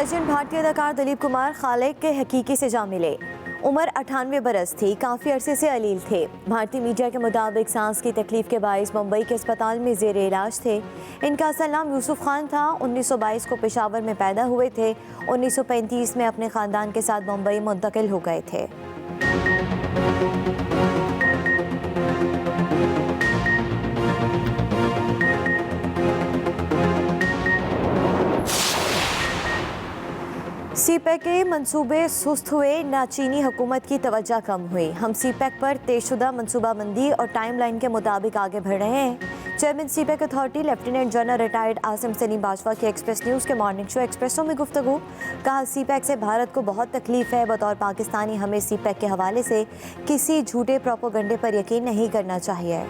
Legend भारतीय अदाकार दिलीप कुमार खालिक के हकीकी से जा मिले। उम्र 98 बरस थी, काफ़ी अरसे से अलील थे। भारतीय मीडिया के मुताबिक सांस की तकलीफ के बायस मुंबई के अस्पताल में जेर इलाज थे। इनका असल नाम यूसुफ खान था। 1922 को पेशावर में पैदा हुए थे। 1935 में अपने ख़ानदान के साथ मुंबई मुंतकिल हो गए थे। सीपैक के मंसूबे सुस्त हुए, ना चीनी हुकूमत की तवज्जो कम हुई। हम सीपैक पर तयशुदा मनसूबाबंदी और टाइमलाइन के मुताबिक आगे बढ़ रहे हैं। Chairman CPEC authority lieutenant general retired Asim Salim Bajwa की एक्सप्रेस न्यूज़ के मॉर्निंग शो एक्सप्रेसो में गुफ्तगू। कहा, सीपैक से भारत को बहुत तकलीफ है। बतौर पाकिस्तानी हमें सीपैक के हवाले से किसी झूठे प्रोपोगंडे पर यकीन नहीं करना चाहिए।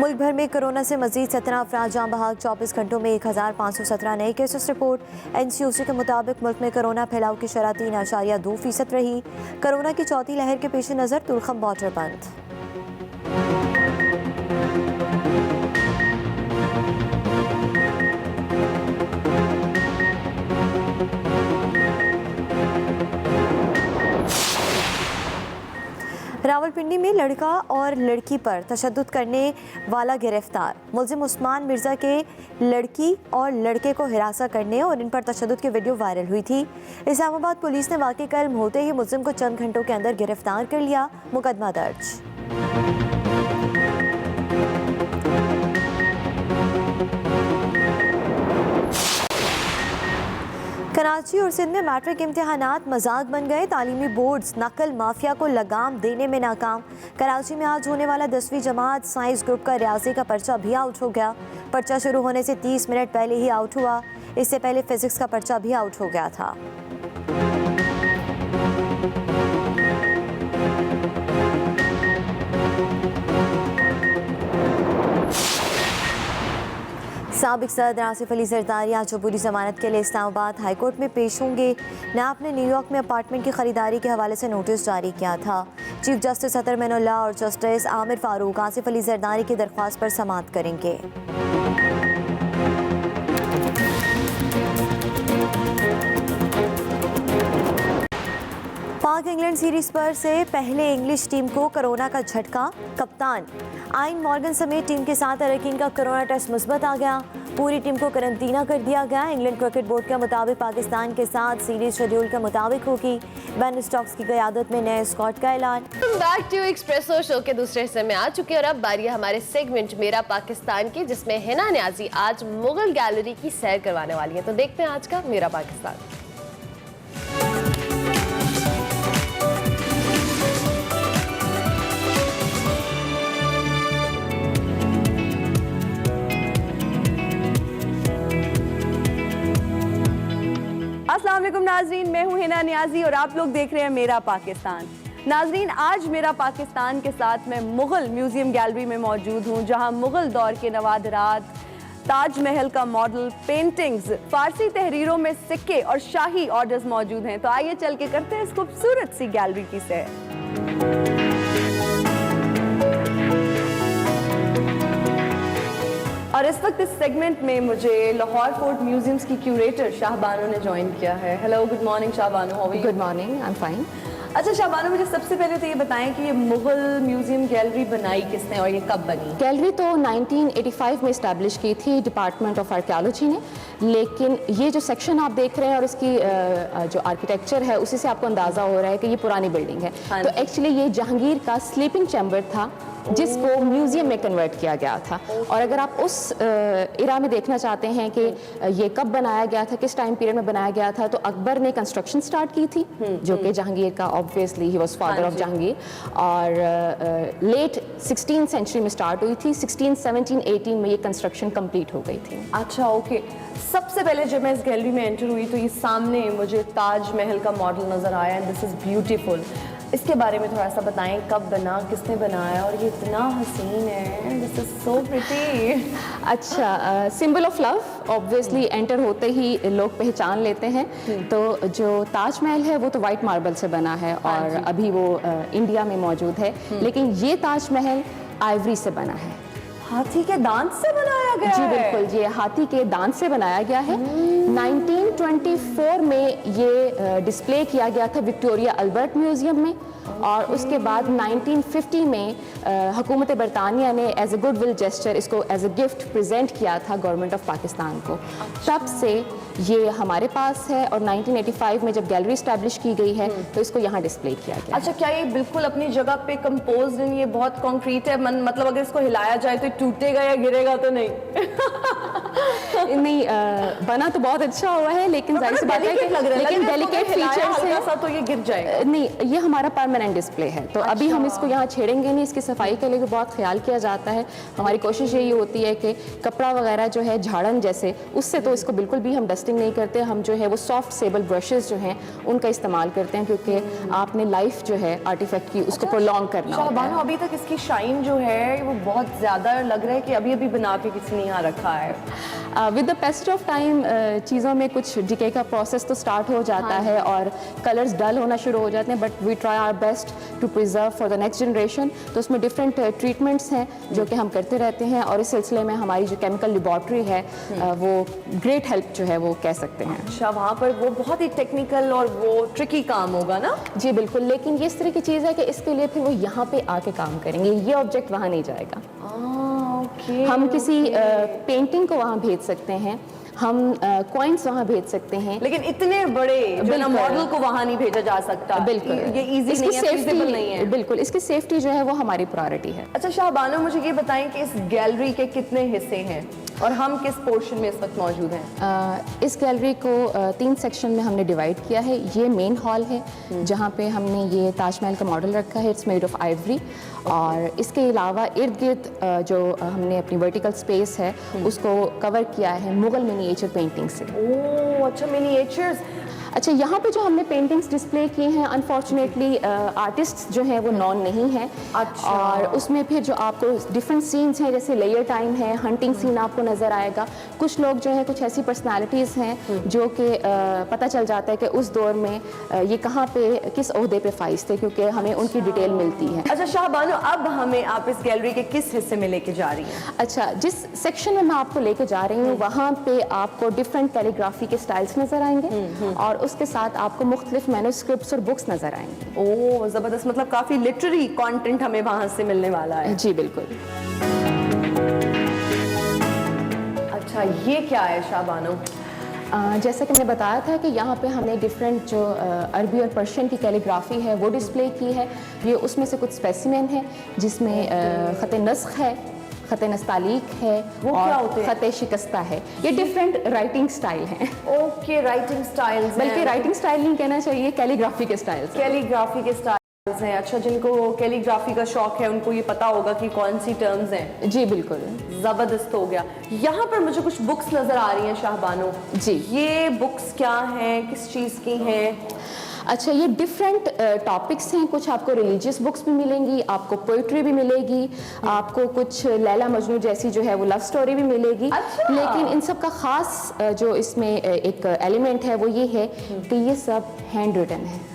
मुल्क भर में कोरोना से मजीद 17 अफराद जान बहाक। 24 घंटों में 1517 नए केसेस रिपोर्ट। NCOC के मुताबिक मुल्क में कोरोना फैलाव की शरह 3.2% रही। कोरोना की चौथी लहर के पेश नज़र तुलखम बॉर्डर बंद। रावलपिंडी में लड़का और लड़की पर तशद्दुद करने वाला गिरफ्तार। मुल्जिम उस्मान मिर्ज़ा के लड़की और लड़के को हिरासत करने और इन पर तशद्दुद की वीडियो वायरल हुई थी। इस्लामाबाद पुलिस ने वाक़ई का इल्म होते ही मुल्जिम को चंद घंटों के अंदर गिरफ्तार कर लिया। मुकदमा दर्ज। कराची और सिंध में मैट्रिक इम्तिहानात मजाक बन गए। तालीमी बोर्ड्स नकल माफिया को लगाम देने में नाकाम। कराची में आज होने वाला 10वीं जमात साइंस ग्रुप का रियाजी का पर्चा भी आउट हो गया। पर्चा शुरू होने से 30 मिनट पहले ही आउट हुआ। इससे पहले फिजिक्स का पर्चा भी आउट हो गया था। साबिक सदर आसिफ अली जरदारी आज अबूरी जमानत के लिए इस्लामाबाद हाईकोर्ट में पेश होंगे। नैब ने न्यूयॉर्क में अपार्टमेंट की खरीदारी के हवाले से नोटिस जारी किया था। चीफ जस्टिस अतर मैनुल्लाह और जस्टिस आमिर फारूक आसिफ अली जरदारी की दरख्वास्त पर समाअत करेंगे। पाक इंग्लैंड सीरीज पर से पहले इंग्लिश टीम को कोरोना का झटका। कप्तान आइन मॉर्गन समेत टीम के 7 अरकान का कोरोना टेस्ट मुस्बत आ गया। पूरी टीम को करंतना कर दिया गया। इंग्लैंड क्रिकेट बोर्ड के मुताबिक पाकिस्तान के साथ सीरीज शेड्यूल के मुताबिक होगी। बेन स्टोक्स की क़यादत में नए स्क्वाड का ऐलान। बैक टू एक्सप्रेसो शो के दूसरे हिस्से में आ चुके और अब बारी है हमारे सेगमेंट मेरा पाकिस्तान की, जिसमें हिना न्याजी आज मुगल गैलरी की सैर करवाने वाली है। तो देखते हैं आज का मेरा पाकिस्तान। अस्सलाम वालेकुम नाजरीन, मैं हूं हिना न्याजी और आप लोग देख रहे हैं मेरा पाकिस्तान। नाजरीन, आज मेरा पाकिस्तान के साथ मैं मुगल म्यूजियम गैलरी में मौजूद हूं, जहां मुगल दौर के नवादरात, ताजमहल का मॉडल, पेंटिंग्स, फारसी तहरीरों में सिक्के और शाही ऑर्डर्स मौजूद हैं। तो आइए चल के करते हैं इस खूबसूरत सी गैलरी की सैर। और इस वक्त इस सेगमेंट में मुझे लाहौर फोर्ट म्यूजियम्स की क्यूरेटर शाहबानो ने ज्वाइन किया है। Hello, good morning Shahbano. How are you? Good morning, I am fine. अच्छा शाहबानो, मुझे सबसे पहले तो ये बताएं कि ये मुगल म्यूजियम गैलरी बनाई किसने और ये कब बनी? गैलरी तो 1985 में इस्टेब्लिश की थी डिपार्टमेंट ऑफ आर्कियोलॉजी ने, लेकिन ये जो सेक्शन आप देख रहे हैं और इसकी जो आर्किटेक्चर है उसी से आपको अंदाज़ा हो रहा है कि ये पुरानी बिल्डिंग है। तो एक्चुअली ये जहांगीर का स्लीपिंग चैम्बर था जिसको म्यूजियम में कन्वर्ट किया गया था। और अगर आप उस इरा में देखना चाहते हैं कि ये कब बनाया गया था, किस टाइम पीरियड में बनाया गया था, तो अकबर ने कंस्ट्रक्शन स्टार्ट की थी, जो कि जहांगीर का obviously he was father of Jahangir, और लेट 16th सेंचुरी में स्टार्ट हुई थी। 16, 17, 18 में ये कंस्ट्रक्शन कंप्लीट हो गई थी। अच्छा, ओके। सबसे पहले जब मैं इस गैलरी में एंटर हुई तो ये सामने मुझे ताजमहल का मॉडल नज़र आया एंड दिस इज़ ब्यूटीफुल। इसके बारे में थोड़ा सा बताएं, कब बना, किसने बनाया, और ये इतना हसीन है, दिस इज सो प्रिटी। अच्छा, symbol of love obviously enter होते ही लोग पहचान लेते हैं। तो जो ताजमहल है वो तो वाइट मार्बल से बना है और अभी वो इंडिया में मौजूद है, लेकिन ये ताजमहल आइवरी से बना है। हाथी के दांत से बनाया गया जी है? बिल्कुल, ये हाथी के दांत से बनाया गया है। 1924 में ये डिस्प्ले किया गया था विक्टोरिया अल्बर्ट म्यूजियम में, और उसके बाद 1950 में हुकूमत बरतानिया ने as a goodwill gesture इसको एज ए गिफ्ट प्रेजेंट किया था गवर्नमेंट ऑफ पाकिस्तान को। तब से ये हमारे पास है, और 1985 में जब गैलरी इस्टेब्लिश की गई है तो इसको यहाँ डिस्प्ले किया गया। अच्छा, क्या ये बिल्कुल अपनी जगह पे कंपोज्ड है? ये बहुत कॉन्क्रीट है, मतलब अगर इसको हिलाया जाए तो टूटेगा या गिरेगा तो नहीं? नहीं, बना तो बहुत अच्छा हुआ है, लेकिन जाहिर सी बात है कि लेकिन डेलिकेट फीचर्स है तो ये गिर जाएगा। नहीं, ये हमारा परमानेंट डिस्प्ले है, तो अभी हम इसको यहाँ छेड़ेंगे नहीं। इसकी सफाई के लिए भी बहुत ख्याल किया जाता है। हमारी कोशिश यही होती है कि कपड़ा वगैरह जो है झाड़न जैसे, उससे तो इसको बिल्कुल भी हम डस्टिंग नहीं करते। हम जो है वो सॉफ्ट सेबल ब्रशेस जो हैं उनका इस्तेमाल करते हैं, क्योंकि आपने लाइफ जो है आर्टिफैक्ट की उसको प्रोलॉन्ग करना होता है। अभी तक इसकी शाइन जो है वो बहुत ज़्यादा लग रहा है कि अभी अभी बना के किसी ने यहाँ रखा है। With the passage of time चीज़ों में कुछ डिके का प्रोसेस तो स्टार्ट हो जाता है और कलर्स डल होना शुरू हो जाते हैं, but we try our best to preserve for the next generation. तो उसमें डिफरेंट ट्रीटमेंट्स हैं जो कि हम करते रहते हैं, और इस सिलसिले में हमारी जो केमिकल लेबॉर्ट्री है वो ग्रेट हेल्प जो है वो कह सकते हैं। अच्छा, वहाँ पर वो बहुत ही टेक्निकल और वो ट्रिकी काम होगा ना? जी बिल्कुल, लेकिन ये इस तरह की चीज़ है कि इसके लिए फिर वो यहाँ पे आके काम करेंगे, ये ऑब्जेक्ट वहाँ नहीं जाएगा। हम किसी पेंटिंग को वहाँ भेज सकते हैं, हम कॉइन्स वहाँ भेज सकते हैं, लेकिन इतने बड़े जो ना मॉडल को वहाँ नहीं भेजा जा सकता। बिल्कुल, ये इजी नहीं है, feasible नहीं है। बिल्कुल, इसकी सेफ्टी जो है वो हमारी प्रायोरिटी है। अच्छा शाहबानो, मुझे ये बताएं कि इस गैलरी के कितने हिस्से हैं और हम किस पोर्शन में इस वक्त मौजूद हैं? इस गैलरी को 3 सेक्शन में हमने डिवाइड किया है। ये मेन हॉल है जहाँ पे हमने ये ताजमहल का मॉडल रखा है, इट्स मेड ऑफ आइवरी। और इसके अलावा इर्द गिर्द जो हमने अपनी वर्टिकल स्पेस है उसको कवर किया है मुगल मिनिएचर पेंटिंग से। ओह अच्छा, मिनिएचर्स। अच्छा, यहाँ पे जो हमने पेंटिंग्स डिस्प्ले की हैं, अनफॉर्चुनेटली आर्टिस्ट जो हैं वो नॉन नहीं है। अच्छा। और उसमें फिर जो आपको डिफरेंट सीन्स हैं, जैसे लेयर टाइम है, हंटिंग सीन आपको नज़र आएगा। कुछ लोग जो हैं, कुछ ऐसी पर्सनालिटीज़ हैं जो कि पता चल जाता है कि उस दौर में ये कहाँ पे किस ओहदे पे फाइज थे, क्योंकि हमें उनकी डिटेल मिलती है। अच्छा शाहबानो, अब हमें आप इस गैलरी के किस हिस्से में लेके जा रही हैं? अच्छा, जिस सेक्शन में मैं आपको लेके जा रही हूँ वहाँ पे आपको डिफरेंट कैलीग्राफी के स्टाइल्स नज़र आएंगे, और उसके साथ आपको मुख्तलिफ मैन्युस्क्रिप्ट्स और बुक्स नजर आएंगे। ओह ज़बरदस्त, मतलब काफ़ी लिटरेरी कंटेंट हमें वहाँ से मिलने वाला है। जी बिल्कुल। अच्छा, ये क्या है शाहबानो? जैसा कि मैंने बताया था कि यहाँ पे हमने डिफरेंट जो अरबी और पर्शियन की कैलीग्राफी है वो डिस्प्ले की है। ये उसमें से कुछ स्पेसिमेन है जिसमें ख़त नस्ख है, ख़त नस्तालीक है, वो क्या होते हैं? ख़त शिकस्ता है। ये डिफरेंट राइटिंग स्टाइल हैं। ओके, राइटिंग स्टाइल्स, बल्कि राइटिंग स्टाइल नहीं कहना चाहिए, कैलीग्राफी के स्टाइल्स, कैलीग्राफी के स्टाइल्स हैं। अच्छा, जिनको कैलीग्राफी का शौक है उनको ये पता होगा कि कौन सी टर्म्स हैं। जी बिल्कुल, ज़बरदस्त हो गया। यहाँ पर मुझे कुछ बुक्स नज़र आ रही हैं शाहबानो। जी, ये बुक्स क्या हैं, किस चीज़ की हैं? अच्छा, ये डिफरेंट टॉपिक्स हैं। कुछ आपको रिलीजियस बुक्स भी मिलेंगी, आपको पोइट्री भी मिलेगी, आपको कुछ लैला मजनू जैसी जो है वो लव स्टोरी भी मिलेगी। अच्छा। लेकिन इन सब का ख़ास जो इसमें एक एलिमेंट है वो ये है कि ये सब हैंड रिटन है।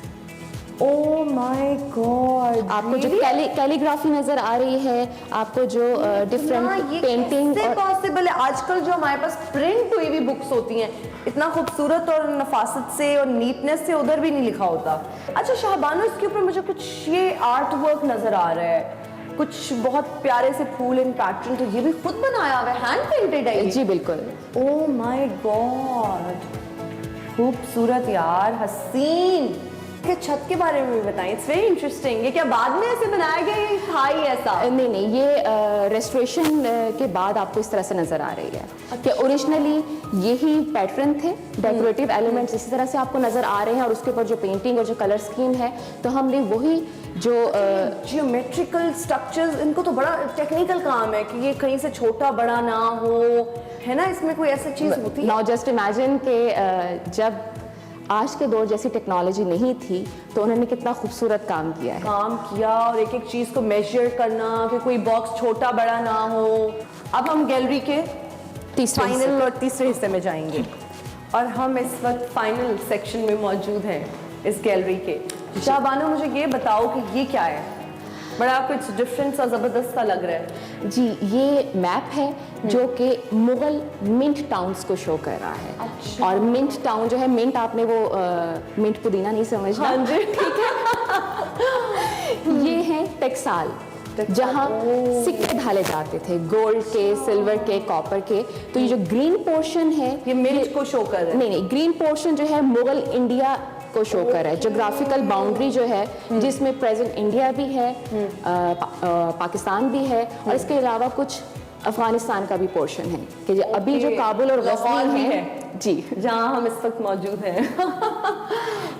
ओह माय गॉड, आपको जो कैलीग्राफी नजर आ रही है, आपको जो डिफरेंट पेंटिंग पॉसिबल है? आजकल जो हमारे पास प्रिंट हुई हुई बुक्स होती हैं इतना खूबसूरत और नफासत से और नीटनेस से उधर भी नहीं लिखा होता। अच्छा शाहबानो, इसके ऊपर मुझे कुछ ये आर्ट वर्क नजर आ रहा है, कुछ बहुत प्यारे से फूल इन पैटर्न, तो ये भी खुद बनाया हुआ है, हैंड पेंटेड है? जी बिल्कुल। ओह माय गॉड, खूबसूरत यार, हसीन। के छत के बारे में भी बताएं, इट्स वेरी इंटरेस्टिंग। ये क्या बाद में ऐसे बनाया गया, ये था ही ऐसा? नहीं, ये रेस्टोरेशन के बाद आपको इस तरह से नज़र आ रही है कि ओरिजिनली यही पैटर्न थे, डेकोरेटिव एलिमेंट्स इसी तरह से आपको नज़र आ रहे हैं, और उसके ऊपर जो पेंटिंग और जो कलर स्कीम है तो हमने वही जो जियोमेट्रिकल स्ट्रक्चर्स, इनको तो बड़ा टेक्निकल काम है कि ये कहीं से छोटा बड़ा ना हो, है ना? इसमें कोई ऐसी चीज़ होती है? नाउ जस्ट इमेजिन कि जब आज के दौर जैसी टेक्नोलॉजी नहीं थी तो उन्होंने कितना खूबसूरत काम किया है। काम किया और एक एक चीज़ को मेजर करना कि कोई बॉक्स छोटा बड़ा ना हो। अब हम गैलरी के तीसरे हिस्से। फाइनल और तीसरे हिस्से में जाएंगे और हम इस वक्त फाइनल सेक्शन में मौजूद हैं इस गैलरी के। शाहबानो, मुझे ये बताओ कि ये क्या है? बड़ा कुछ डिफरेंट सा ज़बरदस्त सा लग रहा है। जी, ये मैप है जो कि मुगल मिंट टाउन्स को शो कर रहा है। अच्छा। और मिंट टाउन जो है, मिंट आपने वो मिंट पुदीना नहीं समझना। हाँ जी, ठीक है। ये है टेक्साल, जहाँ सिक्के ढाले जाते थे, गोल्ड के, सिल्वर के, कॉपर के। तो ये जो ग्रीन पोर्शन है ये मिंट को शो कर रहा है। नहीं, ग्रीन पोर्शन जो है मुगल इंडिया को शो कर रहा है। जोग्राफिकल बाउंड्री जो है जिसमें प्रेजेंट इंडिया भी है, पाकिस्तान भी है, और इसके अलावा कुछ अफगानिस्तान का भी पोर्शन है कि अभी जो काबुल और गज़नी है जी, जहाँ हम इस वक्त मौजूद हैं।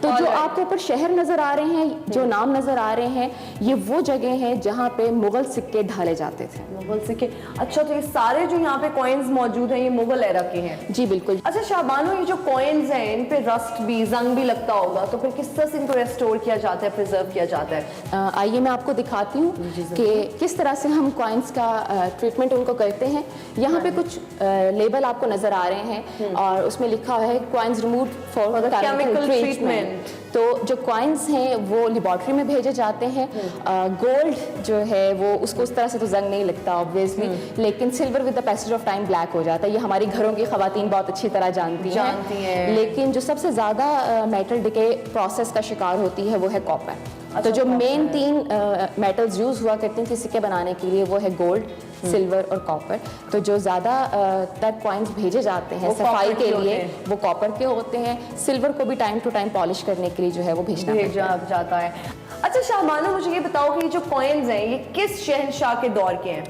तो जो आपको ऊपर शहर नजर आ रहे हैं, जो नाम नजर आ रहे हैं, ये वो जगह हैं जहाँ पे मुगल सिक्के ढाले जाते थे। मुगल सिक्के। अच्छा, तो ये सारे जो यहाँ पे कॉइन्स मौजूद हैं ये मुगल एरा के हैं? जी बिल्कुल। अच्छा शाहबानो, ये जो कॉइन्स हैं इन पे रस्ट भी, जंग भी लगता होगा, तो फिर किस तरह से इनको रेस्टोर किया जाता है, प्रिजर्व किया जाता है? आइए मैं आपको दिखाती हूँ कि किस तरह से हम कॉइन्स का ट्रीटमेंट उनको करते हैं। यहाँ पे कुछ लेबल आपको नजर आ रहे हैं और उसमें लिखा हुआ है coins remove for chemical treatment. तो जो कॉइन्स हैं वो लेबॉर्ट्री में भेजे जाते हैं। गोल्ड जो है वो उसको उस तरह से तो जंग नहीं लगता ऑब्वियसली, लेकिन silver with the passage of time black हो जाता है। ये हमारी घरों की खवातीन बहुत अच्छी तरह जानती हैं। लेकिन जो सबसे ज़्यादा मेटल डिके प्रोसेस का शिकार होती है वो है कॉपर। तो जो मेन 3 मेटल्स यूज हुआ करते हैं सिक्के बनाने के लिए वो है गोल्ड, सिल्वर और कॉपर। तो जो ज़्यादा तर कॉइन्स भेजे जाते हैं सफाई के लिए वो कॉपर के होते हैं। सिल्वर को भी टाइम टू टाइम पॉलिश करने के लिए जो है वो भेजा जाता है। अच्छा शाहबानो, मुझे ये बताओ कि ये जो कॉइन्स हैं ये किस शहंशाह के दौर के हैं?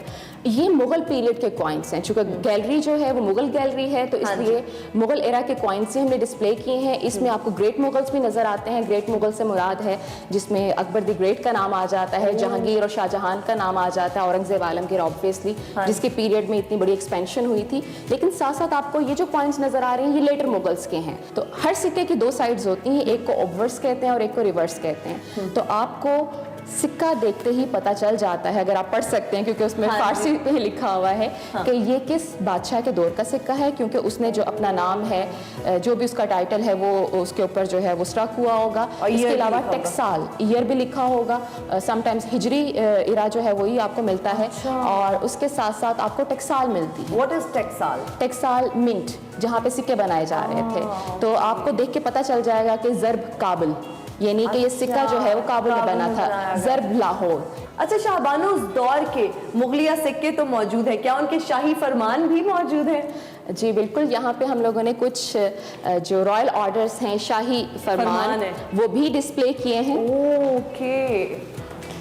ये मुगल पीरियड के कॉइन्स हैं। चूँकि गैलरी जो है वो मुगल गैलरी है तो इसलिए मुगल एरा के कॉइन्स ही हमने डिस्प्ले किए हैं। इसमें आपको ग्रेट मुगल्स भी नजर आते हैं। ग्रेट मुगल से मुराद है जिसमें अकबर द ग्रेट का नाम आ जाता है, जहांगीर और शाहजहां का नाम आ जाता है, औरंगजेब आलमगीर ऑब्वियसली जिसके पीरियड में इतनी बड़ी एक्सपेंशन हुई थी। लेकिन साथ साथ आपको ये जो कॉइन्स नजर आ रहे हैं ये लेटर मुगल्स के हैं। तो हर सिक्के की 2 साइड्स होती हैं, एक को ऑब्वर्स कहते हैं और एक को रिवर्स कहते हैं। तो आपको सिक्का देखते ही पता चल जाता है, अगर आप पढ़ सकते हैं क्योंकि उसमें फारसी में लिखा हुआ है कि ये किस बादशाह के दौर का सिक्का है, क्योंकि उसने जो अपना नाम है, जो भी उसका टाइटल है वो उसके ऊपर जो है वो स्ट्रक हुआ होगा। और इसके अलावा टेक्साल ईयर भी लिखा होगा। समटाइम्स हिजरी इरा जो है वही आपको मिलता है। और उसके साथ साथ आपको टेक्साल मिलती है। व्हाट इज टेक्साल? टेक्साल मिंट, जहाँ पे सिक्के बनाए जा रहे थे। तो आपको देख के पता चल जाएगा कि ज़र्ब काबुल, यानी कि ये सिक्का जो है वो काबुल में बना था, ज़र्ब लाहौर। अच्छा शाहबानो, उस दौर के मुगलिया सिक्के तो मौजूद है, क्या उनके शाही फरमान भी मौजूद है? जी बिल्कुल। यहाँ पे हम लोगों ने कुछ जो रॉयल ऑर्डर्स हैं, शाही फरमान वो भी डिस्प्ले किए हैं। ओके।